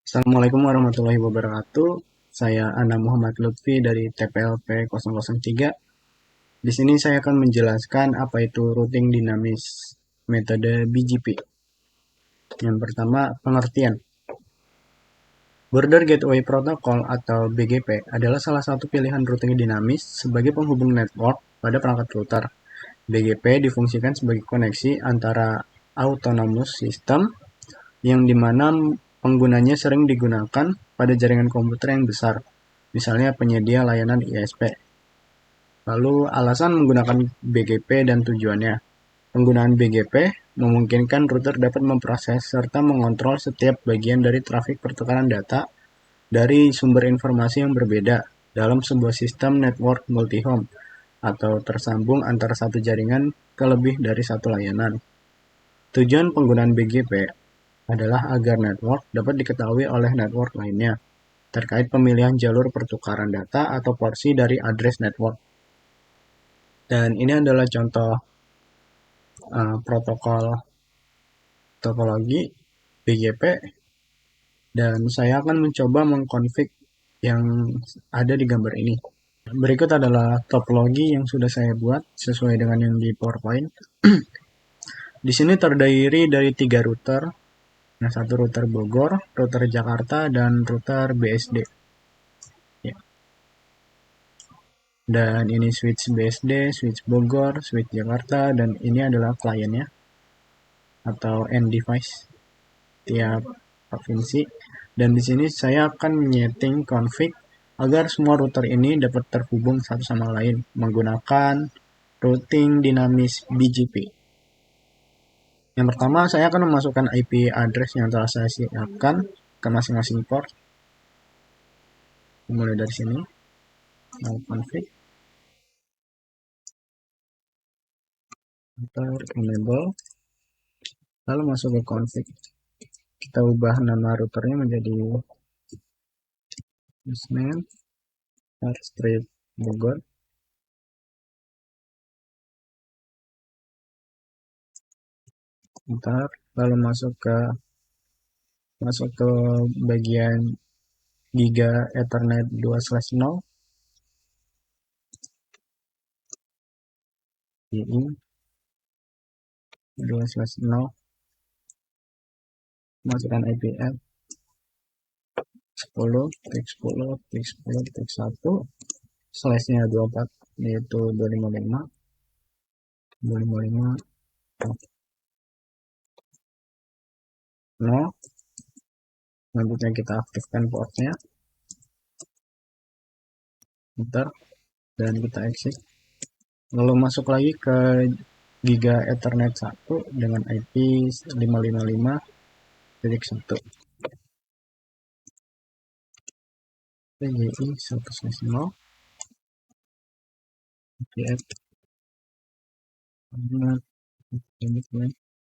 Assalamualaikum warahmatullahi wabarakatuh. Saya Ana Muhammad Lutfi dari TPLP 003. Di sini saya akan menjelaskan apa itu routing dinamis metode BGP. Yang pertama, pengertian. Border Gateway Protocol atau BGP adalah salah satu pilihan routing dinamis sebagai penghubung network pada perangkat router. BGP difungsikan sebagai koneksi antara autonomous system yang dimana penggunanya sering digunakan pada jaringan komputer yang besar, misalnya penyedia layanan ISP. Lalu alasan menggunakan BGP dan tujuannya. Penggunaan BGP memungkinkan router dapat memproses serta mengontrol setiap bagian dari trafik pertukaran data dari sumber informasi yang berbeda dalam sebuah sistem network multi-home atau tersambung antara satu jaringan ke lebih dari satu layanan. Tujuan penggunaan BGP adalah agar network dapat diketahui oleh network lainnya terkait pemilihan jalur pertukaran data atau porsi dari address network. Dan ini adalah contoh protokol topologi BGP, dan saya akan mencoba mengkonfig yang ada di gambar ini. Berikut adalah topologi yang sudah saya buat sesuai dengan yang di PowerPoint. Di sini terdiri dari 3 router. Nah, satu router Bogor, router Jakarta, dan router BSD. Ya. Dan ini switch BSD, switch Bogor, switch Jakarta, dan ini adalah kliennya atau end device tiap provinsi. Dan di sini saya akan menyeting config agar semua router ini dapat terhubung satu sama lain menggunakan routing dinamis BGP. Yang pertama, saya akan memasukkan IP address yang telah saya siapkan ke masing-masing port. Mulai dari sini, config, enable, lalu masuk ke config. Kita ubah nama routernya menjadi hostname Street Bogor. Ntar lalu masuk ke bagian Giga Ethernet 2/0 GI 2/0, masukkan IPF 10.10.10.1 slashnya 24, yaitu 255 no. Selanjutnya kita aktifkan portnya, enter, dan kita exit. Lalu masuk lagi ke Giga Ethernet 1 dengan IP 555.1 PGI 1/0 IPF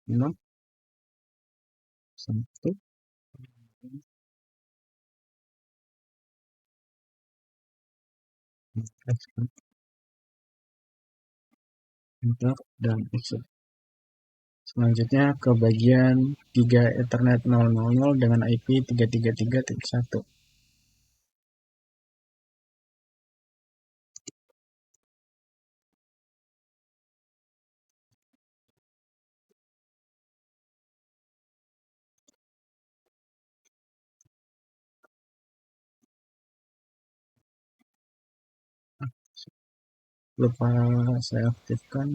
5.1 enter, dan exit. Selanjutnya ke bagian Giga Ethernet 000 dengan IP 333.1. Lupa saya aktifkan.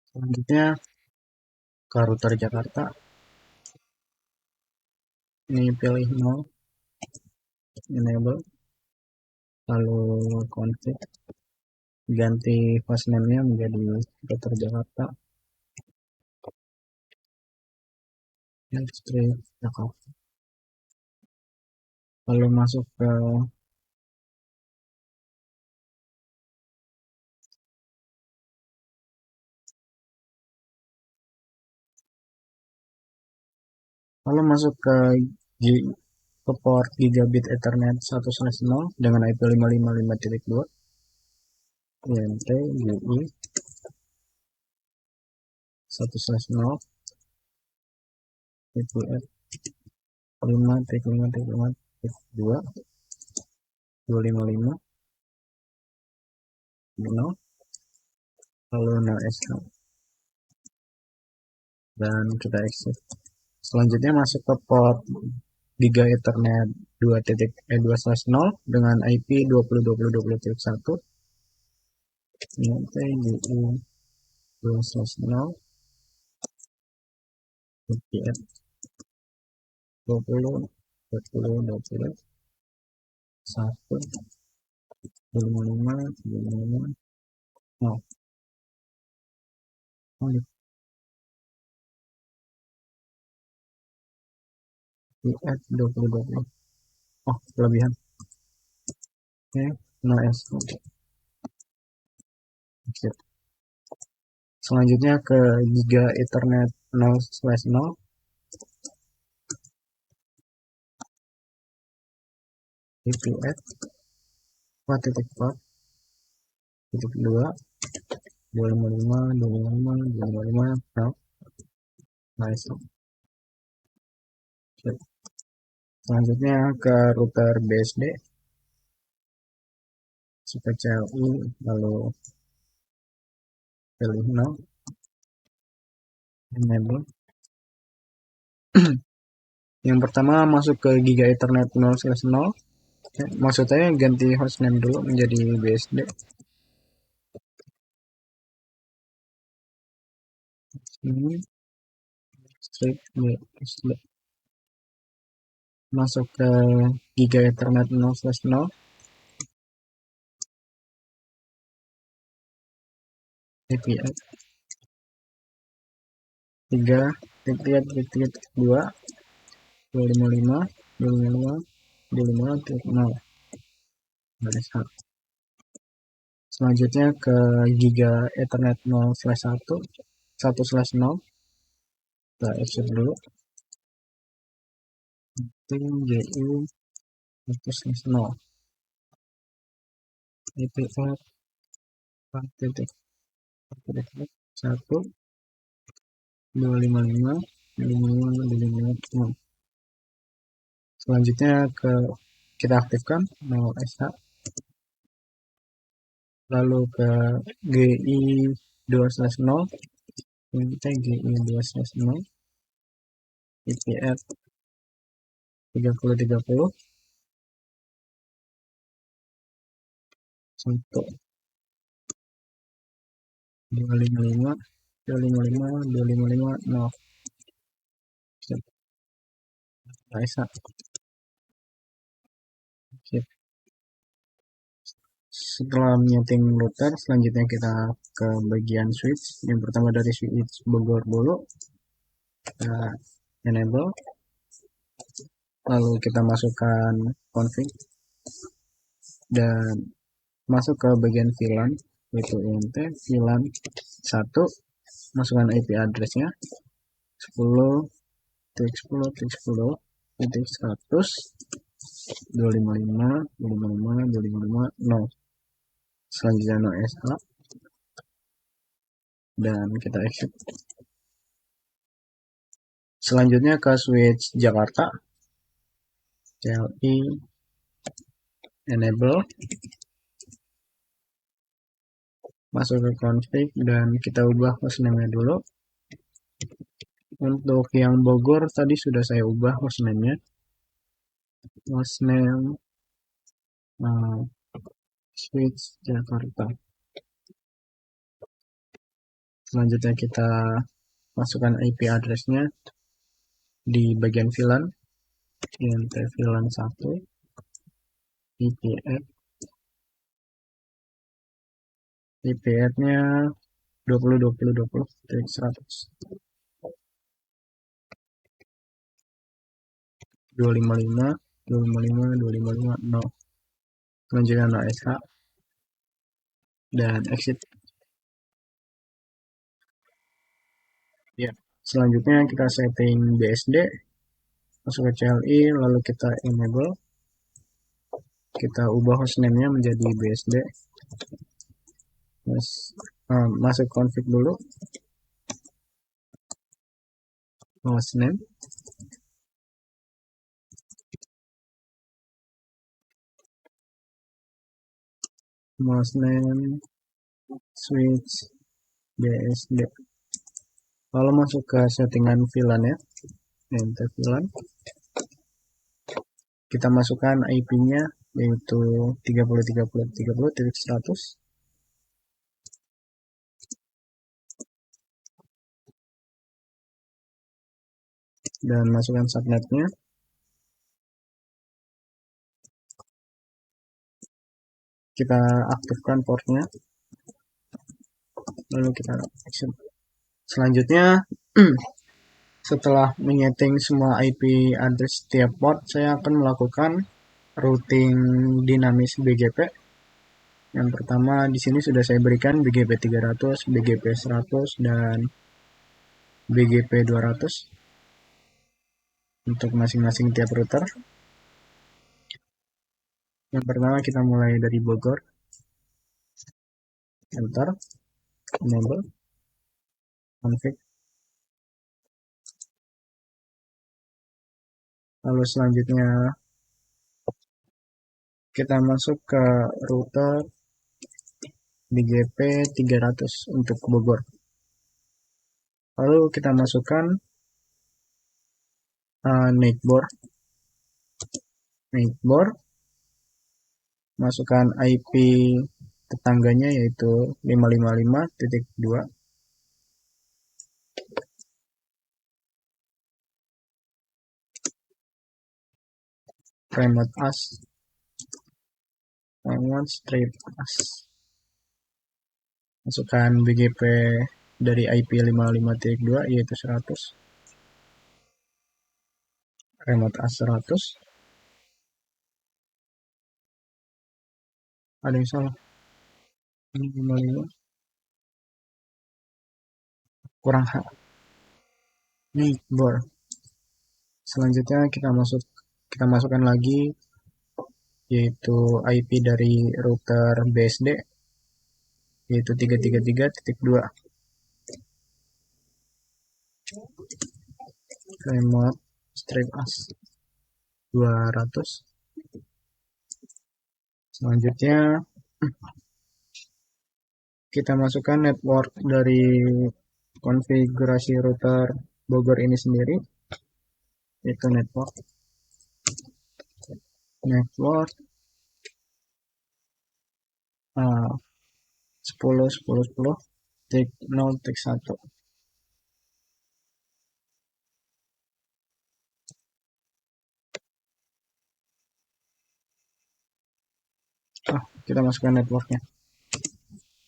Selanjutnya ke router Jakarta. Ini pilih 0, enable, lalu config, ganti hostname-nya menjadi router Jakarta. Jakarta. Lalu masuk ke port Gigabit Ethernet 1/0 dengan IP 555.2 INT GI 1/0 TPF 5 tik 5 tik 5 tik 2 255 0 lalu 0sh dan kita exit. Selanjutnya masuk ke port Giga Ethernet 2.2/0 dengan IP 20.20.20.1 GU 2/0 TPF 20.20.20.1 25 0 TPF 2020. Oh, kelebihan. Oke, no S. Selanjutnya ke Giga Ethernet 0/0 TPF 4.4 titik 2 255 255 255 0. Nice. Selanjutnya ke router BSD CPCLI lalu pilih 0 enable. Yang pertama masuk ke Giga Ethernet 0/0. Maksud saya ganti hostname dulu menjadi BSD. Ini strip BSD. Masuk ke Giga Ethernet 0/0. TPF 3.3.2 255 255 255.0. Selanjutnya ke Giga Ethernet 0/1 1/0. Kita exit dulu. GU 1/0 IPF 4.1 255 255. Selanjutnya kita aktifkan 0sh lalu ke GI 2/0 kita GI 2/0 IPF 3030 1 255 255 255 0. Setelah menyeting router, selanjutnya kita ke bagian switch. Yang pertama dari switch Bogor dulu, kita enable, lalu kita masukkan config dan masuk ke bagian VLAN, yaitu INT VLAN 1, masukkan IP addressnya 10.10.10.100 255 255 255 0. Selanjutnya no SH dan kita exit. Selanjutnya ke switch Jakarta, CLI enable, masuk ke config dan kita ubah hostname-nya dulu. Untuk yang Bogor tadi sudah saya ubah hostname-nya, hostname switch Jakarta. Selanjutnya kita masukkan IP address-nya di bagian VLAN, INT VLAN 1 IPF IPF-nya 20.20.20.100 255 255 255 0. Selanjutnya no SH dan exit. Ya, selanjutnya kita setting BSD, masuk ke CLI, lalu kita enable, kita ubah hostname-nya menjadi BSD. Masuk config dulu, hostname, hostname, switch, BSD. Lalu masuk ke settingan VLAN ya, enter VLAN. Kita masukkan IP-nya yaitu 30.30.30.100. Dan masukkan subnetnya. Kita aktifkan portnya. Lalu kita action. Selanjutnya, setelah menyeting semua IP address setiap port, saya akan melakukan routing dinamis BGP. Yang pertama di sini sudah saya berikan BGP 300, BGP 100 dan BGP 200 untuk masing-masing tiap router. Yang pertama kita mulai dari Bogor. Enter, enable, config. Lalu selanjutnya kita masuk ke router BGP 300 untuk Bogor. Lalu kita masukkan netboard, masukkan IP tetangganya yaitu 555.2. Remote as, strip as. Masukkan BGP dari IP 55.2 yaitu 100. Remote as 100. Ada yang salah. 55 kurang H. Netboard. Selanjutnya kita masukkan lagi yaitu IP dari router BSD yaitu 333.2. Remote strip as 200. Selanjutnya kita masukkan network dari konfigurasi router Bogor ini sendiri, yaitu network 10.10.10.0.1. Kita masukkan networknya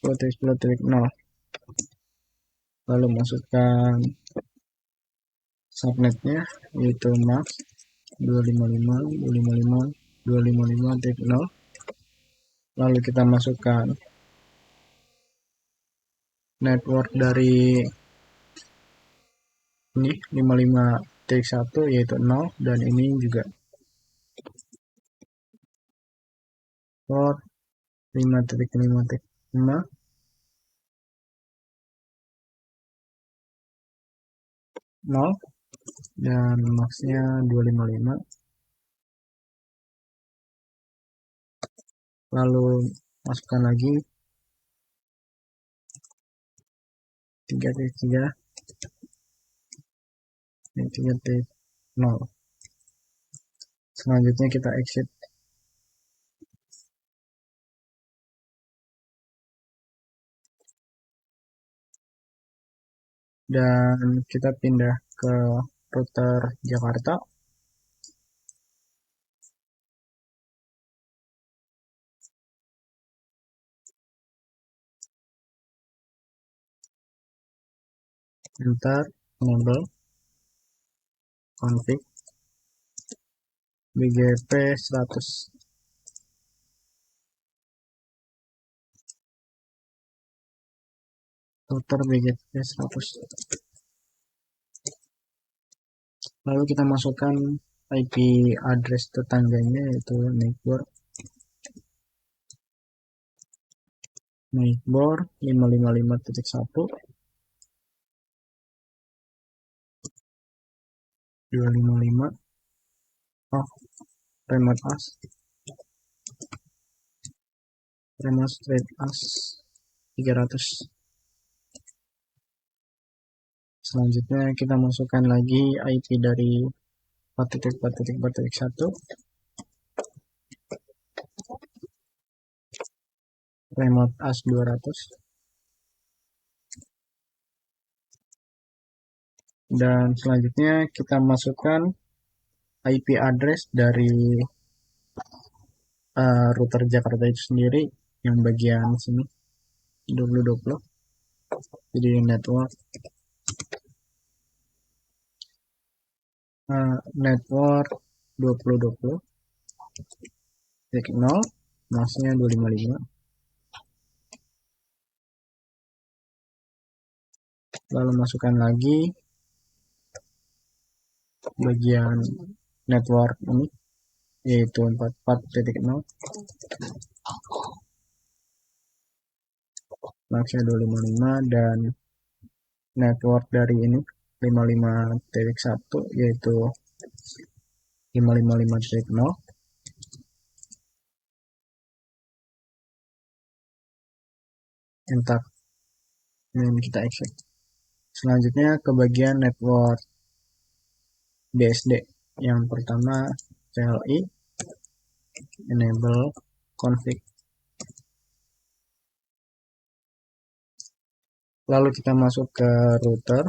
10.10.0. Lalu masukkan subnetnya yaitu max 255.255.255.0. Lalu kita masukkan network dari ini 55.1 yaitu 0 dan ini juga port 5.5.5 0 dan maxnya 255. Lalu masukkan lagi 3.3 dan 3.0. Selanjutnya kita exit. Dan kita pindah ke router Jakarta. Enter, enable, config, BGP 100. Router BGP 100. Lalu kita masukkan IP address tetangganya yaitu netboard 555.1. 255. Oh, remote as, remote straight as 300. Selanjutnya kita masukkan lagi IP dari 4.4.4.1, remote as 200. Dan selanjutnya kita masukkan IP address dari router Jakarta itu sendiri yang bagian sini 2020. Jadi network network 2020 titik 0, maksudnya 255. Lalu masukkan lagi bagian network ini, yaitu 44.0, maksudnya 255, dan network dari ini 55.1, yaitu 555.0. Enter, dan kita exit. Selanjutnya ke bagian network BSD. Yang pertama CLI enable config. Lalu kita masuk ke router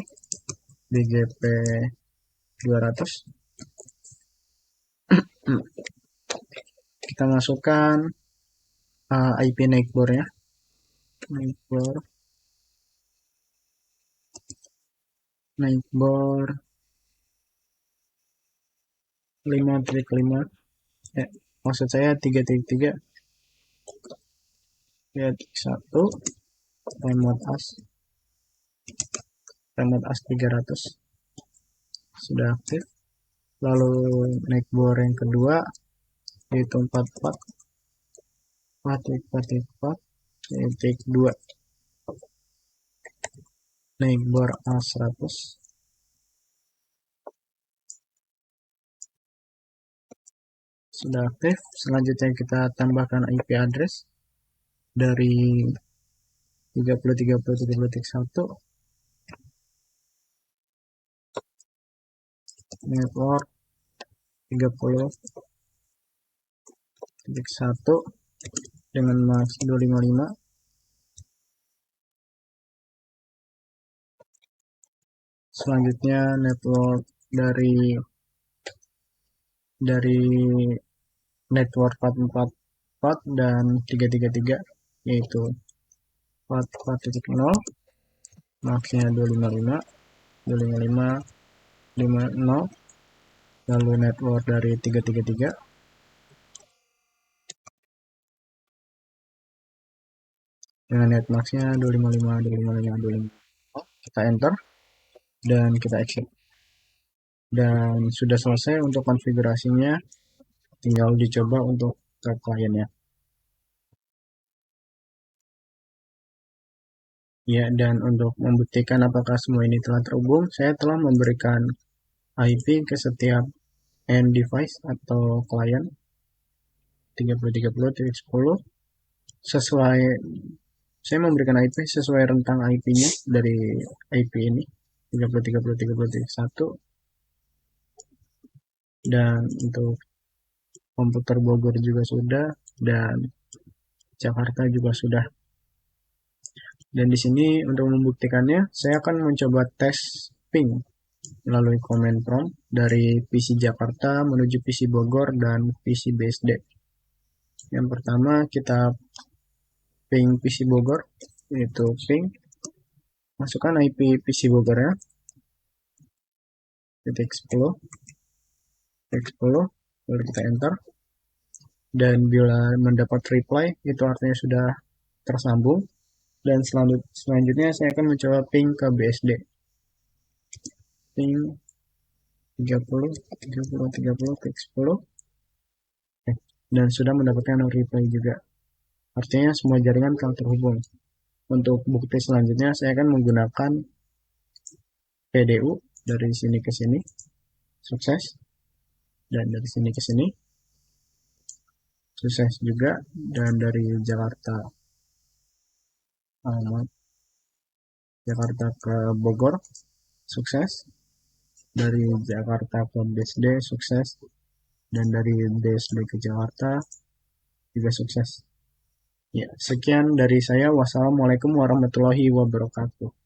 BGP 200. Kita masukkan IP neighbor-nya. Neighbor 5.5, maksud saya 3.3, ya 1, remote as 300 sudah aktif. Lalu neighbor yang kedua yaitu 4.4.4.4.2, neighbor A100 sudah aktif. Selanjutnya kita tambahkan IP address dari 30.30.30.1, network 30.1 dengan max 255. Selanjutnya network dari network 444 dan 333, yaitu 44.0, maxnya 255, 255, 50, lalu network dari 333 dengan net maxnya 255, 255, 255. Kita enter dan kita exit. Dan sudah selesai untuk konfigurasinya, tinggal dicoba untuk ke kliennya. Ya, dan untuk membuktikan apakah semua ini telah terhubung, saya telah memberikan IP ke setiap end device atau klien 30.30.10 sesuai. Saya memberikan IP sesuai rentang IP-nya dari IP ini 30.30.30.1, dan untuk komputer Bogor juga sudah, dan Jakarta juga sudah. Dan di sini untuk membuktikannya, saya akan mencoba tes ping melalui command prompt dari PC Jakarta menuju PC Bogor dan PC BSD. Yang pertama kita ping PC Bogor, yaitu ping, masukkan IP PC Bogornya, titik 10, lalu kita enter. Dan bila mendapat reply, itu artinya sudah tersambung. Dan selanjutnya saya akan mencoba ping ke BSD. Ping 30.30.30.10. Dan sudah mendapatkan reply juga. Artinya semua jaringan telah terhubung. Untuk bukti selanjutnya saya akan menggunakan PDU dari sini ke sini. sukses. Dan dari sini ke sini sukses juga. Dan dari eh, Jakarta ke Bogor sukses. Dari Jakarta ke BSD sukses. Dan dari BSD ke Jakarta juga sukses. Ya, sekian dari saya. Wassalamualaikum warahmatullahi wabarakatuh.